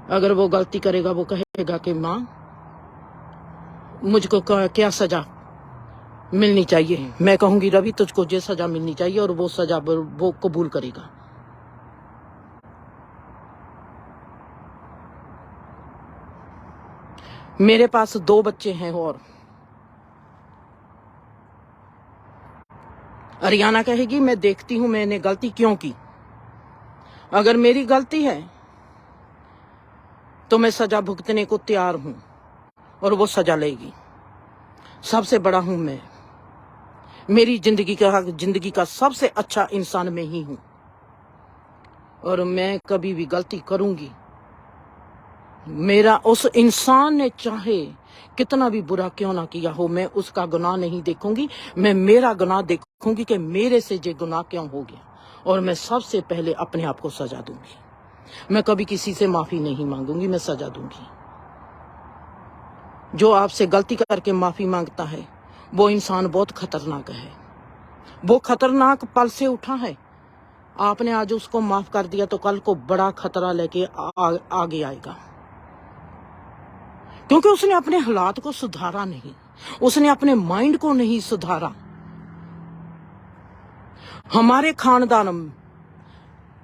Speaker 1: अगर वो गलती करेगा वो कहेगा कि माँ मुझको क्या सजा मिलनी चाहिए, मैं कहूंगी रवि तुझको ये सजा मिलनी चाहिए और वो सजा वो कबूल करेगा। मेरे पास 2 बच्चे हैं और अरियाना कहेगी मैं देखती हूं मैंने गलती क्यों की। अगर मेरी गलती है तो मैं सजा भुगतने को तैयार हूं और वो सजा लेगी। सबसे बड़ा हूं मैं, मेरी जिंदगी का सबसे अच्छा इंसान मैं ही हूं और मैं कभी भी गलती करूंगी, मेरा उस इंसान ने चाहे कितना भी बुरा क्यों ना किया हो, मैं उसका गुनाह नहीं देखूंगी, मैं मेरा गुनाह देखूंगी कि मेरे से ये गुनाह क्यों हो गया और मैं सबसे पहले अपने आप को सजा दूंगी। मैं कभी किसी से माफी नहीं मांगूंगी, मैं सजा दूंगी। जो आपसे गलती करके माफी मांगता है वो इंसान बहुत खतरनाक है। वो खतरनाक पल से उठा है। आपने आज उसको माफ कर दिया तो कल को बड़ा खतरा लेके आगे आएगा, क्योंकि उसने अपने हालात को सुधारा नहीं, उसने अपने माइंड को नहीं सुधारा। हमारे खानदान में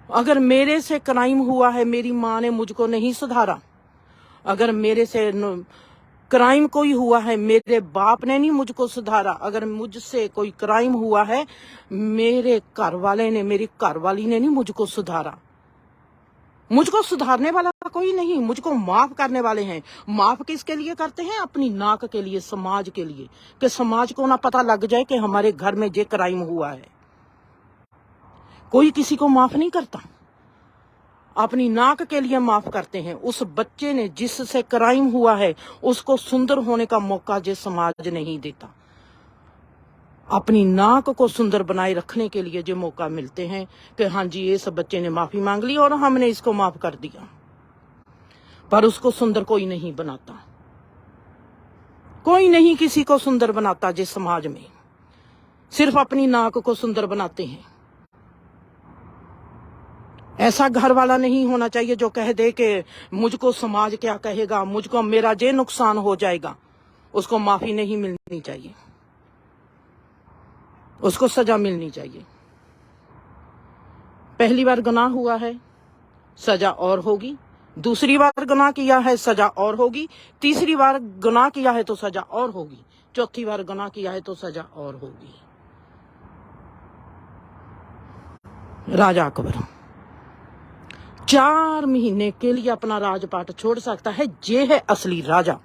Speaker 1: अगर मेरे से क्राइम हुआ है, मेरी माँ ने मुझको नहीं सुधारा। अगर मेरे से क्राइम कोई हुआ है, मेरे बाप ने नहीं मुझको सुधारा। अगर मुझसे कोई क्राइम हुआ है, मेरे घर वाले ने, मेरी घरवाली ने नहीं मुझको सुधारा। मुझको सुधारने वाला कोई नहीं, मुझको माफ करने वाले हैं। माफ किसके लिए करते हैं? अपनी नाक के लिए, समाज के लिए, कि समाज को ना पता लग जाए कि हमारे घर में ये क्राइम हुआ है। कोई किसी को माफ नहीं करता, अपनी नाक के लिए माफ करते हैं। उस बच्चे ने जिससे क्राइम हुआ है उसको सुंदर होने का मौका जो समाज नहीं देता। अपनी नाक को सुंदर बनाए रखने के लिए जो मौका मिलते हैं कि हाँ जी ये सब बच्चे ने माफी मांग ली और हमने इसको माफ कर दिया, पर उसको सुंदर कोई नहीं बनाता। कोई नहीं किसी को सुंदर बनाता जिस समाज में, सिर्फ अपनी नाक को सुंदर बनाते हैं। ऐसा घर वाला नहीं होना चाहिए जो कह दे कि मुझको समाज क्या कहेगा, मुझको मेरा जे नुकसान हो जाएगा। उसको माफी नहीं मिलनी चाहिए, उसको सजा मिलनी चाहिए। पहली बार गुनाह हुआ है, सजा और होगी। दूसरी बार गुनाह किया है, सजा और होगी। तीसरी बार गुनाह किया है तो सजा और होगी। चौथी बार गुनाह किया है तो सजा और होगी। राजा अकबर 4 महीने के लिए अपना राजपाट छोड़ सकता है, ये है असली राजा।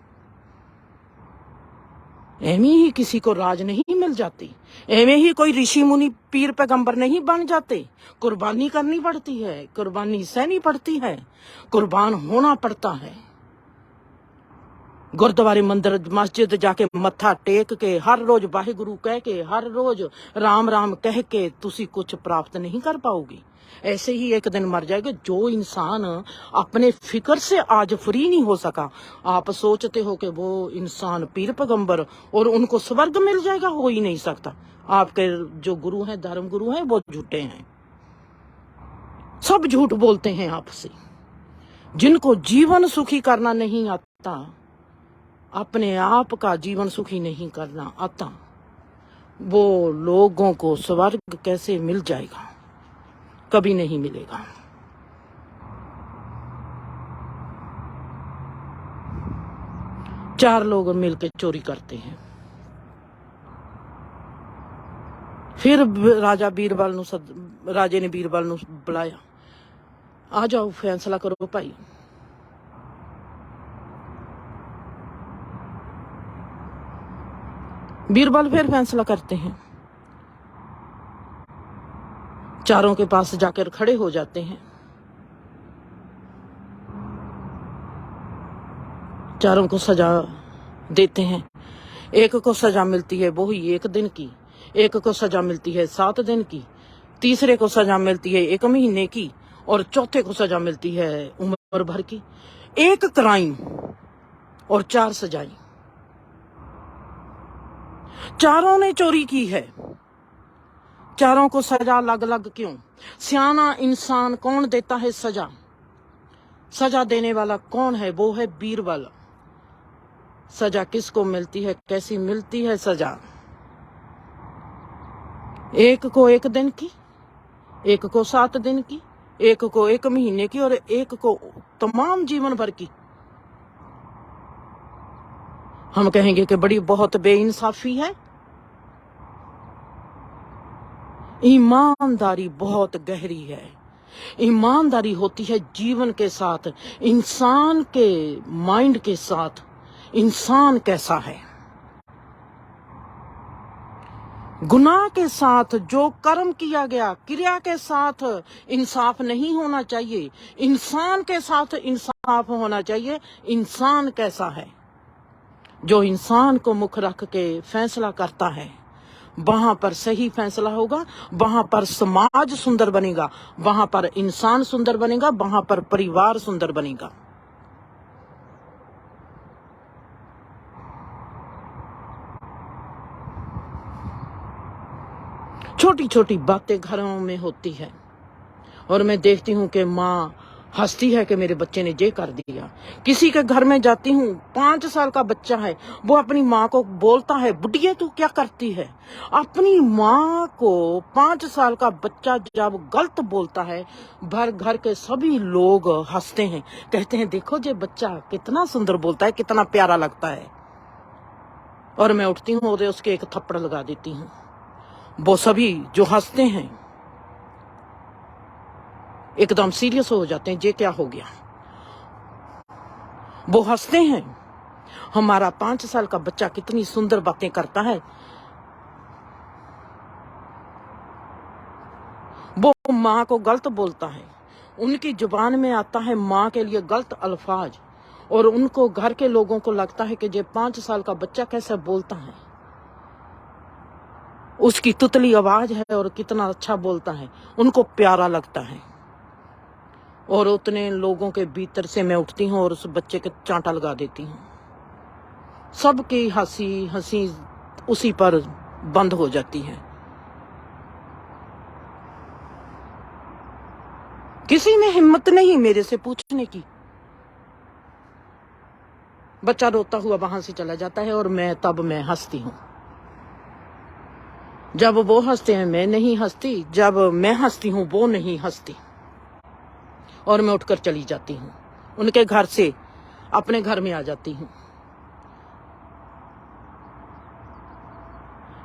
Speaker 1: एवं ही किसी को राज नहीं मिल जाती, एवं ही कोई ऋषि मुनि पीर पैगंबर नहीं बन जाते। कुर्बानी करनी पड़ती है, कुर्बानी सहनी पड़ती है, कुर्बान होना पड़ता है। गुरुद्वारे मंदिर मस्जिद जाके मत्था टेक के हर रोज वाहिगुरु कह के, हर रोज राम राम कह के तुसी कुछ प्राप्त नहीं कर पाओगी। ऐसे ही एक दिन मर जाएगा। जो इंसान अपने फिक्र से आज फ्री नहीं हो सका, आप सोचते हो कि वो इंसान पीर पैगंबर और उनको स्वर्ग मिल जाएगा, हो ही नहीं सकता। आपके जो गुरु हैं, धर्म गुरु हैं, वो झूठे हैं, सब झूठ बोलते हैं आपसे। जिनको जीवन सुखी करना नहीं आता, अपने आप का जीवन सुखी नहीं करना आता, वो लोगों को स्वर्ग कैसे मिल जाएगा? कभी नहीं मिलेगा। चार लोग मिलकर चोरी करते हैं। फिर राजे ने बीरबल नूं बुलाया, आ जाओ फैसला करो भाई। बीरबल फिर फैसला करते हैं, चारों के पास जाकर खड़े हो जाते हैं। चारों को सजा देते हैं। एक को सजा मिलती है वो ही 1 दिन की, एक को सजा मिलती है 7 दिन की, तीसरे को सजा मिलती है 1 महीने की, और चौथे को सजा मिलती है उम्र भर की। 1 क्राइम और 4 सजाएं। चारों ने चोरी की है, चारों को सजा अलग अलग क्यों? सियाना इंसान कौन देता है सजा? सजा देने वाला कौन है? वो है बीरबल। सजा किसको मिलती है, कैसी मिलती है सजा? एक को 1 दिन की, एक को 7 दिन की, एक को 1 महीने की, और एक को तमाम जीवन भर की। हम कहेंगे कि बड़ी बहुत बेइंसाफी है। ईमानदारी बहुत गहरी है। ईमानदारी होती है जीवन के साथ, इंसान के माइंड के साथ। इंसान कैसा है? गुनाह के साथ जो कर्म किया गया, क्रिया के साथ इंसाफ नहीं होना चाहिए, इंसान के साथ इंसाफ होना चाहिए। इंसान कैसा है? जो इंसान को मुख रख के फैसला करता है, वहां पर सही फैसला होगा, वहां पर समाज सुंदर बनेगा, वहां पर इंसान सुंदर बनेगा, वहां पर परिवार सुंदर बनेगा। छोटी छोटी बातें घरों में होती है और मैं देखती हूँ कि माँ हंसती है कि मेरे बच्चे ने ये कर दिया। किसी के घर में जाती हूँ, 5 साल का बच्चा है, वो अपनी माँ को बोलता है, बुढ़िया तू क्या करती है? अपनी माँ को 5 साल का बच्चा जब गलत बोलता है, भर घर के सभी लोग हंसते हैं, कहते हैं देखो ये बच्चा कितना सुंदर बोलता है, कितना प्यारा लगता है। और मैं उठती हूँ और उसके एक थप्पड़ लगा देती हूँ। वो सभी जो हंसते हैं एकदम सीरियस हो जाते हैं, ये क्या हो गया? वो हंसते हैं, हमारा 5 साल का बच्चा कितनी सुंदर बातें करता है। वो माँ को गलत बोलता है, उनकी जुबान में आता है माँ के लिए गलत अल्फाज, और उनको घर के लोगों को लगता है कि ये 5 साल का बच्चा कैसे बोलता है, उसकी तुतली आवाज है और कितना अच्छा बोलता है, उनको प्यारा लगता है। और उतने लोगों के भीतर से मैं उठती हूँ और उस बच्चे के चांटा लगा देती हूँ। सबकी हंसी हंसी उसी पर बंद हो जाती है। किसी में हिम्मत नहीं मेरे से पूछने की। बच्चा रोता हुआ वहां से चला जाता है और तब मैं हंसती हूँ। जब वो हंसते हैं मैं नहीं हंसती, जब मैं हंसती हूँ वो नहीं हंसती, और मैं उठकर चली जाती हूँ उनके घर से, अपने घर में आ जाती हूँ।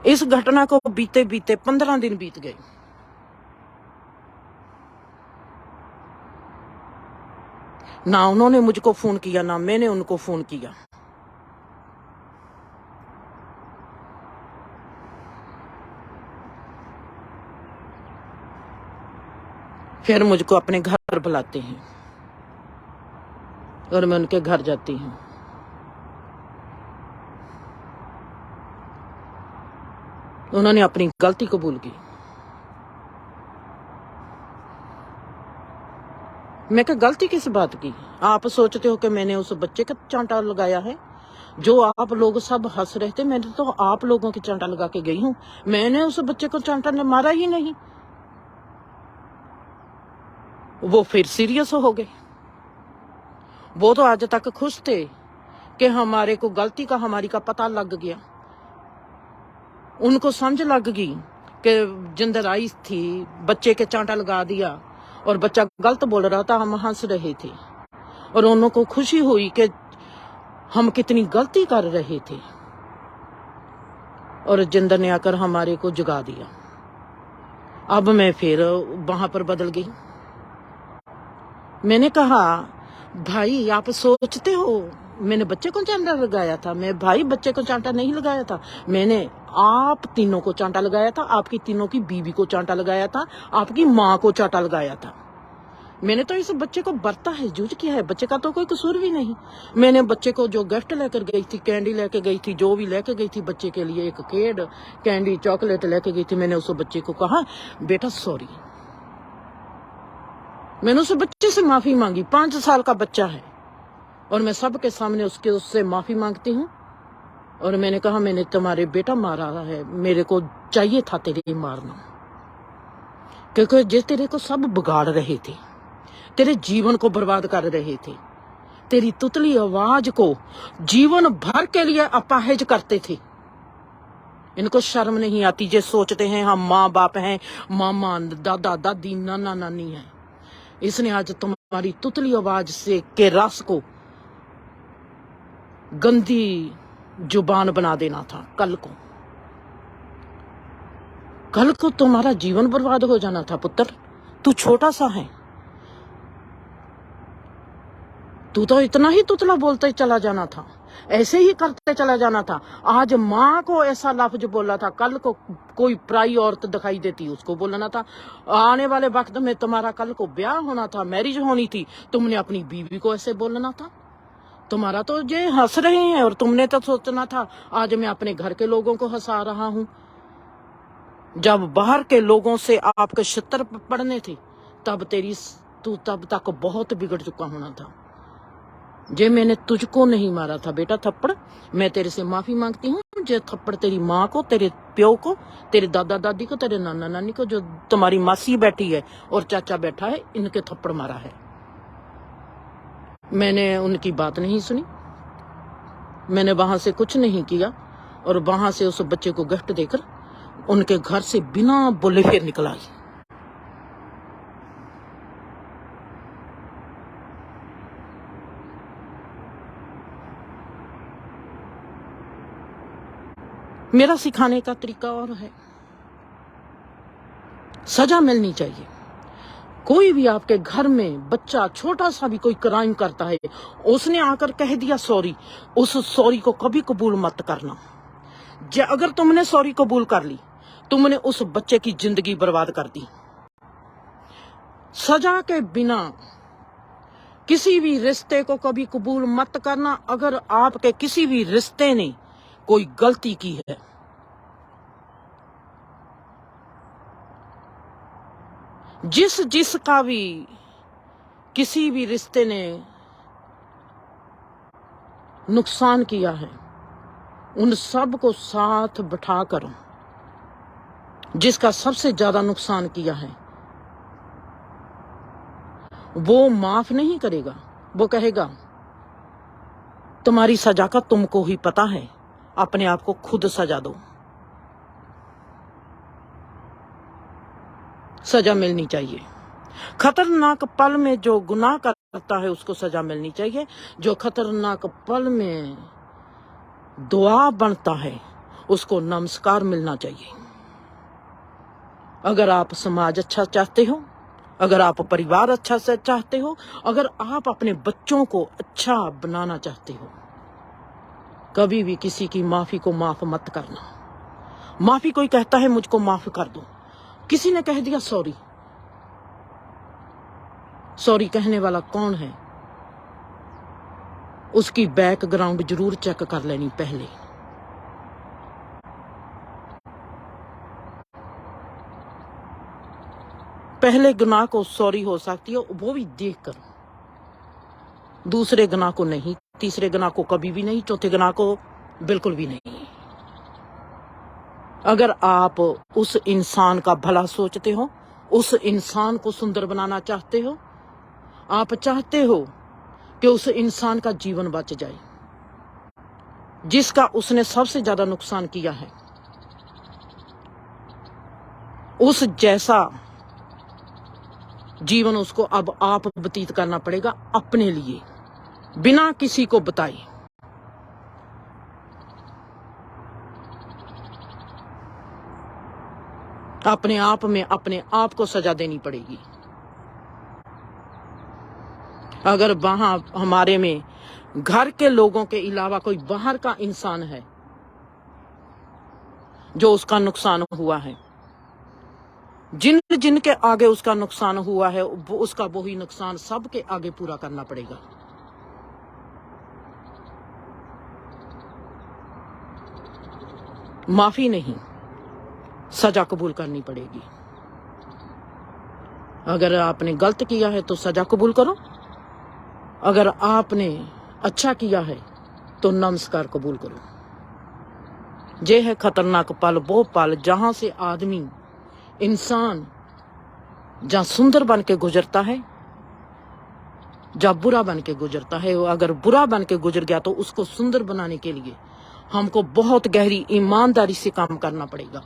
Speaker 1: इस घटना को बीते बीते 15 दिन बीत गए। ना उन्होंने मुझको फोन किया, ना मैंने उनको फोन किया। फिर मुझको अपने घर बुलाते हैं और मैं उनके घर जाती हूँ। उन्होंने अपनी गलती कबूल की। मैं कहा गलती किस बात की? आप सोचते हो कि मैंने उस बच्चे का चांटा लगाया है? जो आप लोग सब हंस रहे थे, मैंने तो आप लोगों की चांटा लगा के गई हूँ, मैंने उस बच्चे को चांटा मारा ही नहीं। वो फिर सीरियस हो गए। वो तो आज तक खुश थे कि हमारे को गलती का हमारी का पता लग गया। उनको समझ लग गई कि जिंदर आई थी, बच्चे के चांटा लगा दिया और बच्चा गलत बोल रहा था, हम हंस रहे थे, और उनको खुशी हुई कि हम कितनी गलती कर रहे थे। और जिंदर ने आकर हमारे को जगा दिया। अब मैं फिर वहां पर बदल गई। मैंने कहा भाई आप सोचते हो मैंने बच्चे को चांटा लगाया था? मैं भाई बच्चे को चांटा नहीं लगाया था, मैंने आप तीनों को चांटा लगाया था, आपकी तीनों की बीवी को चांटा लगाया था, आपकी माँ को चांटा लगाया था। मैंने तो इस बच्चे को बरता है, जूझ किया है, बच्चे का तो कोई कसूर भी नहीं। मैंने बच्चे को जो गिफ्ट लेकर गई थी, कैंडी लेकर गई थी, जो भी लेकर गई थी बच्चे के लिए, एक केड कैंडी चॉकलेट लेकर गई थी, मैंने उस बच्चे को कहा बेटा सॉरी। मैंने उस बच्चे से माफी मांगी, 5 साल का बच्चा है, और मैं सबके सामने उससे माफी मांगती हूँ। और मैंने कहा मैंने तुम्हारे बेटा मारा है, मेरे को चाहिए था तेरे मारना, क्योंकि जे तेरे को सब बिगाड़ रहे थे, तेरे जीवन को बर्बाद कर रहे थे, तेरी तुतली आवाज को जीवन भर के लिए अपाहिज करते थे। इनको शर्म नहीं आती, जे सोचते हैं हम माँ बाप हैं, मामा दादा दादी नाना नानी है। इसने आज तुम्हारी तुतली आवाज से के रस को गंदी जुबान बना देना था। कल को तुम्हारा जीवन बर्बाद हो जाना था पुत्र। तू छोटा सा है, तू तो इतना ही तुतला बोलते चला जाना था, ऐसे ही करते चला जाना था। आज माँ को ऐसा लफ्ज बोला था, कल को कोई पराई औरत दिखाई देती उसको बोलना था। आने वाले वक्त में तुम्हारा कल को ब्याह होना था, मैरिज होनी थी, तुमने अपनी बीवी को ऐसे बोलना था। तुम्हारा तो ये हंस रहे हैं, और तुमने तो सोचना था आज मैं अपने घर के लोगों को हंसा रहा हूं। जब बाहर के लोगों से आपके छितर पड़ने थे, तब तू तब तक बहुत बिगड़ चुका होना था। जे मैंने तुझको नहीं मारा था बेटा थप्पड़, मैं तेरे से माफी मांगती हूँ। जे थप्पड़ तेरी माँ को, तेरे प्यो को, तेरे दादा दादी को, तेरे नाना नानी को, जो तुम्हारी मासी बैठी है और चाचा बैठा है, इनके थप्पड़ मारा है, मैंने उनकी बात नहीं सुनी। मैंने वहां से कुछ नहीं किया, और वहां से उस बच्चे को गिफ्ट देकर उनके घर से बिना बोले फिर निकल आई। मेरा सिखाने का तरीका और है। सजा मिलनी चाहिए। कोई भी आपके घर में बच्चा छोटा सा भी कोई क्राइम करता है, उसने आकर कह दिया सॉरी, उस सॉरी को कभी कबूल मत करना। अगर तुमने सॉरी कबूल कर ली, तुमने उस बच्चे की जिंदगी बर्बाद कर दी। सजा के बिना किसी भी रिश्ते को कभी कबूल मत करना। अगर आपके किसी भी रिश्ते ने कोई गलती की है, जिसका भी किसी भी रिश्ते ने नुकसान किया है, उन सब को साथ बिठाकर, जिसका सबसे ज्यादा नुकसान किया है, वो माफ नहीं करेगा। वो कहेगा तुम्हारी सजा का तुमको ही पता है, अपने आप को खुद सजा दो। सजा मिलनी चाहिए। खतरनाक पल में जो गुनाह करता है उसको सजा मिलनी चाहिए। जो खतरनाक पल में दुआ बनता है उसको नमस्कार मिलना चाहिए। अगर आप समाज अच्छा चाहते हो, अगर आप परिवार अच्छा से चाहते हो, अगर आप अपने बच्चों को अच्छा बनाना चाहते हो, कभी भी किसी की माफी को माफ मत करना। माफी कोई कहता है मुझको माफ कर दो, किसी ने कह दिया सॉरी, सॉरी कहने वाला कौन है, उसकी बैकग्राउंड जरूर चेक कर लेनी पहले। पहले गुनाह को सॉरी हो सकती है, वो भी देख कर, दूसरे गुनाह को नहीं, तीसरे गुनाह को कभी भी नहीं, चौथे गुनाह को बिल्कुल भी नहीं। अगर आप उस इंसान का भला सोचते हो, उस इंसान को सुंदर बनाना चाहते हो, आप चाहते हो कि उस इंसान का जीवन बच जाए, जिसका उसने सबसे ज्यादा नुकसान किया है, उस जैसा जीवन उसको अब आप व्यतीत करना पड़ेगा अपने लिए, बिना किसी को बताए। अपने आप में अपने आप को सजा देनी पड़ेगी। अगर वहां हमारे में घर के लोगों के अलावा कोई बाहर का इंसान है जो उसका नुकसान हुआ है, जिन जिन के आगे उसका नुकसान हुआ है उसका वही नुकसान सबके आगे पूरा करना पड़ेगा। माफी नहीं, सजा कबूल करनी पड़ेगी। अगर आपने गलत किया है तो सजा कबूल करो, अगर आपने अच्छा किया है तो नमस्कार कबूल करो। ये है खतरनाक पल, वो पल जहां से आदमी, इंसान जहां सुंदर बन के गुजरता है, जहां बुरा बन के गुजरता है। अगर बुरा बन के गुजर गया तो उसको सुंदर बनाने के लिए हमको बहुत गहरी ईमानदारी से काम करना पड़ेगा।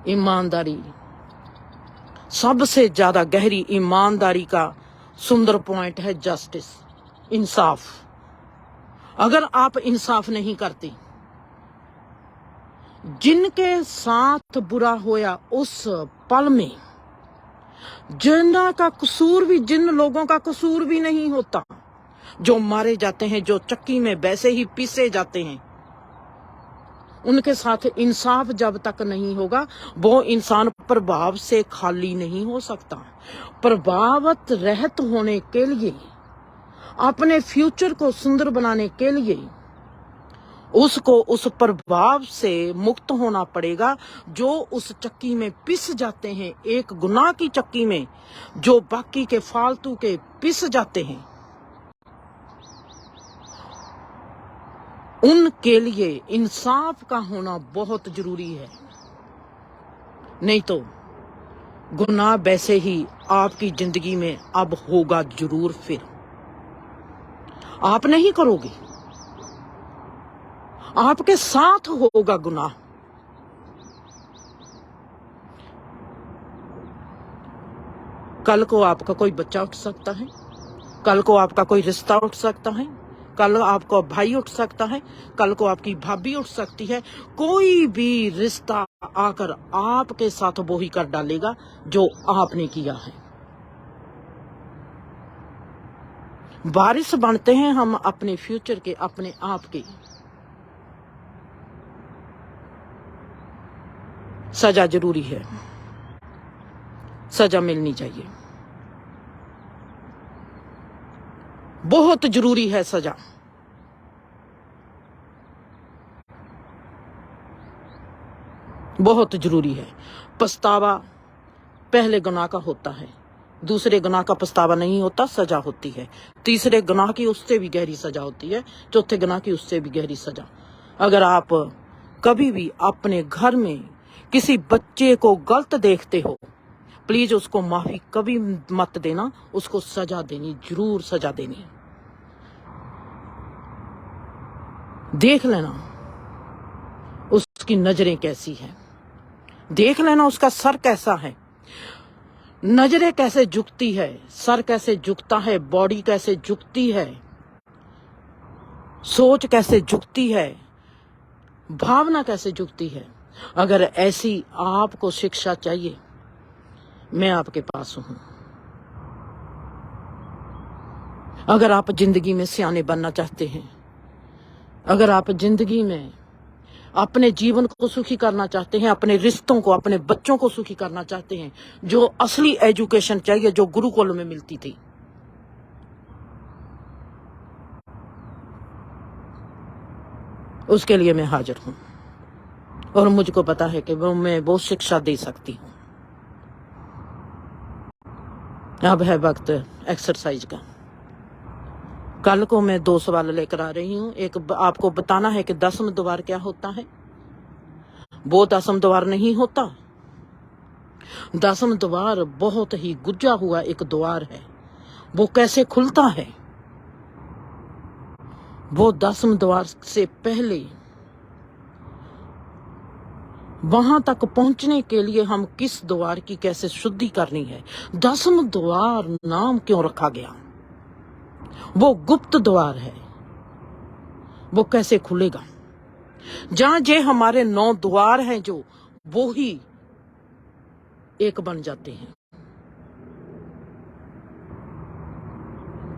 Speaker 1: ईमानदारी, सबसे ज्यादा गहरी ईमानदारी का सुंदर पॉइंट है जस्टिस, इंसाफ। अगर आप इंसाफ नहीं करते, जिनके साथ बुरा होया उस पल में जिनका कसूर भी, जिन लोगों का कसूर भी नहीं होता, जो मारे जाते हैं, जो चक्की में वैसे ही पीसे जाते हैं, उनके साथ इंसाफ जब तक नहीं होगा वो इंसान प्रभाव से खाली नहीं हो सकता। प्रभावित रहित होने के लिए, अपने फ्यूचर को सुंदर बनाने के लिए उसको उस प्रभाव से मुक्त होना पड़ेगा जो उस चक्की में पिस जाते हैं, एक गुनाह की चक्की में जो बाकी के फालतू के पिस जाते हैं। उनके लिए इंसाफ का होना बहुत जरूरी है, नहीं तो गुनाह वैसे ही आपकी जिंदगी में अब होगा जरूर। फिर आप नहीं करोगे, आपके साथ होगा गुनाह। कल को आपका कोई बच्चा उठ सकता है, कल को आपका कोई रिश्ता उठ सकता है, कल आपका भाई उठ सकता है, कल को आपकी भाभी उठ सकती है। कोई भी रिश्ता आकर आपके साथ वो ही कर डालेगा जो आपने किया है। वारिस बनते हैं हम अपने फ्यूचर के, अपने आप के। सजा जरूरी है, सजा मिलनी चाहिए, बहुत जरूरी है सजा। बहुत जरूरी है। पछतावा पहले गुनाह का होता है, दूसरे गुनाह का पछतावा नहीं होता, सजा होती है। तीसरे गुनाह की उससे भी गहरी सजा होती है, चौथे गुनाह की उससे भी गहरी सजा। अगर आप कभी भी अपने घर में किसी बच्चे को गलत देखते हो, प्लीज उसको माफी कभी मत देना, उसको सजा देनी, जरूर सजा देनी। देख लेना उसकी नजरें कैसी हैं, देख लेना उसका सर कैसा है, नजरें कैसे झुकती है, सर कैसे झुकता है, बॉडी कैसे झुकती है, सोच कैसे झुकती है, भावना कैसे झुकती है। अगर ऐसी आपको शिक्षा चाहिए, मैं आपके पास हूं। अगर आप जिंदगी में सियाने बनना चाहते हैं, अगर आप जिंदगी में अपने जीवन को सुखी करना चाहते हैं, अपने रिश्तों को, अपने बच्चों को सुखी करना चाहते हैं, जो असली एजुकेशन चाहिए जो गुरुकुल में मिलती थी, उसके लिए मैं हाजिर हूं और मुझको पता है कि मैं वो शिक्षा दे सकती हूं। अब है वक्त एक्सरसाइज का। कल को मैं 2 सवाल लेकर आ रही हूं। एक आपको बताना है कि 10वां द्वार क्या होता है। वो 10वां द्वार नहीं होता। 10वां द्वार बहुत ही गुज्जा हुआ एक द्वार है। वो कैसे खुलता है, वो 10वां द्वार से पहले वहां तक पहुंचने के लिए हम किस द्वार की कैसे शुद्धि करनी है। 10वां द्वार नाम क्यों रखा गया, वो गुप्त द्वार है, वो कैसे खुलेगा। जहां जे हमारे 9 द्वार हैं जो वो ही एक बन जाते हैं।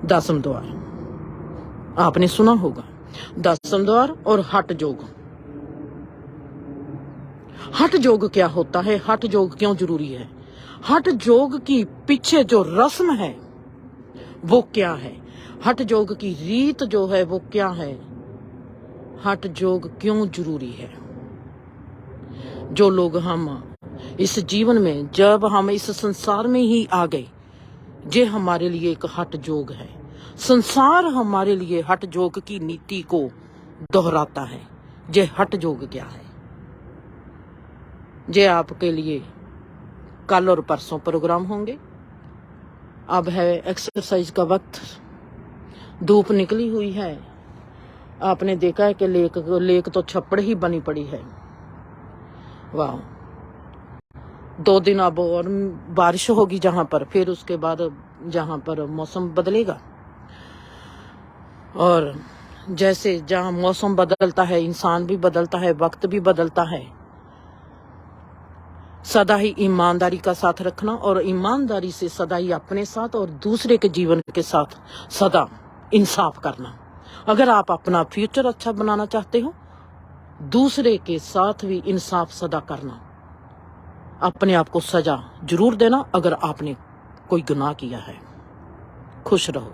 Speaker 1: 10वां द्वार आपने सुना होगा, 10वां द्वार और हठ योग। हठ योग क्या होता है, हठ योग क्यों जरूरी है, हठ योग की पीछे जो रस्म है वो क्या है, हठ योग की रीत जो है वो क्या है, हठ योग क्यों जरूरी है। जो लोग हम इस जीवन में, जब हम इस संसार में ही आ गए, ये हमारे लिए एक हठ योग है। संसार हमारे लिए हठ योग की नीति को दोहराता है। ये हठ योग क्या है, ये आपके लिए कल और परसों प्रोग्राम होंगे। अब है एक्सरसाइज का वक्त, धूप निकली हुई है। आपने देखा है कि लेक तो छप्पड़ ही बनी पड़ी है। वाह, 2 दिन अब और बारिश होगी जहां पर, फिर उसके बाद जहां पर मौसम बदलेगा। और जैसे जहां मौसम बदलता है, इंसान भी बदलता है, वक्त भी बदलता है। सदा ही ईमानदारी का साथ रखना, और ईमानदारी से सदा ही अपने साथ और दूसरे के जीवन के साथ सदा इंसाफ करना। अगर आप अपना फ्यूचर अच्छा बनाना चाहते हो, दूसरे के साथ भी इंसाफ सदा करना। अपने आप को सजा जरूर देना अगर आपने कोई गुनाह किया है। खुश रहो।